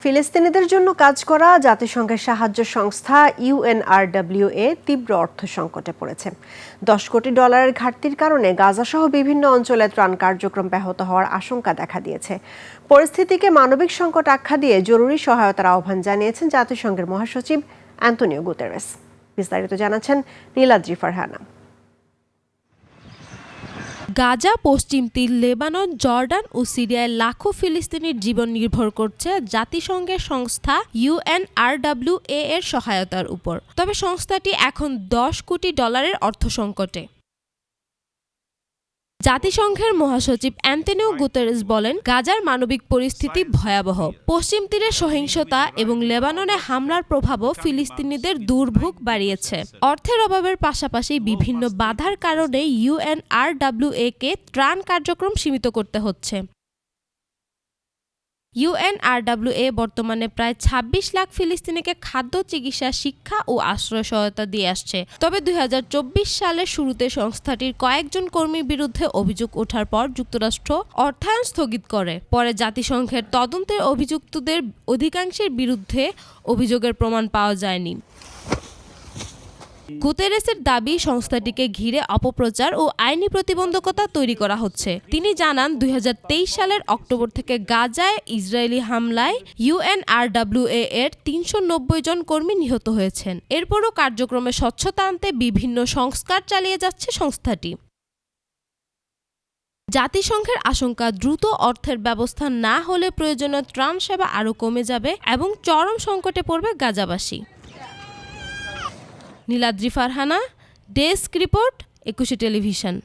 ফিলিস্তিনিদের জন্য কাজ করা জাতিসংঘের সাহায্য সংস্থা ইউএনআরডব্লিউএ তীব্র অর্থ সংকটে পড়েছে। $10 কোটি ঘাটতির কারণে গাজাসহ বিভিন্ন অঞ্চলে ত্রাণ কার্যক্রম ব্যাহত হওয়ার আশঙ্কা দেখা দিয়েছে। পরিস্থিতিকে মানবিক সংকট আখ্যা দিয়ে জরুরি সহায়তার আহ্বান জানিয়েছেন জাতিসংঘের মহাসচিব অ্যান্তোনিও গুতেরেস। বিস্তারিত জানাচ্ছেন নীলাদ্রি ফারহানা। গাজা, পশ্চিম তীর, লেবানন, জর্ডান ও সিরিয়ায় লাখো ফিলিস্তিনির জীবন নির্ভর করছে জাতিসংঘের সংস্থা ইউএনআরডব্লিউএ এর সহায়তার উপর। তবে সংস্থাটি এখন $10 কোটি অর্থ সংকটে। জাতিসংঘের মহাসচিব অ্যান্তোনিও গুতেরেস বলেন, গাজার মানবিক পরিস্থিতি ভয়াবহ। পশ্চিম তীরে সহিংসতা এবং লেবাননে হামলার প্রভাবও ফিলিস্তিনিদের দুর্ভোগ বাড়িয়েছে। অর্থের অভাবের পাশাপাশি বিভিন্ন বাধার কারণে ইউএনআরডব্লিউএ-কে ত্রাণ কার্যক্রম সীমিত করতে হচ্ছে। ইউএনআরডব্লিউএ বর্তমানে প্রায় 26 লাখ ফিলিস্তিনিকে খাদ্য, চিকিৎসা, শিক্ষা ও আশ্রয় সহায়তা দিয়ে আসছে। তবে 2024 সালের শুরুতে সংস্থাটির কয়েকজন কর্মীর বিরুদ্ধে অভিযোগ ওঠার পর যুক্তরাষ্ট্র অর্থায়ন স্থগিত করে। পরে জাতিসংঘের তদন্তের অভিযুক্তদের অধিকাংশের বিরুদ্ধে অভিযোগের প্রমাণ পাওয়া যায়নি। গুতেরেসের দাবি, সংস্থাটিকে ঘিরে অপপ্রচার ও আইনি প্রতিবন্ধকতা তৈরি করা হচ্ছে। তিনি জানান, 2023 সালের অক্টোবর থেকে গাজায় ইসরায়েলি হামলায় ইউএনআরডব্লিউএ এর 390 জন কর্মী নিহত হয়েছেন। এরপরও কার্যক্রমে স্বচ্ছতা আনতে বিভিন্ন সংস্কার চালিয়ে যাচ্ছে সংস্থাটি। জাতিসংঘের আশঙ্কা, দ্রুত অর্থের ব্যবস্থা না হলে প্রয়োজনীয় ত্রাণ সেবা আরও কমে যাবে এবং চরম সংকটে পড়বে গাজাবাসী। Niladri Farhana, desk report, 21 television.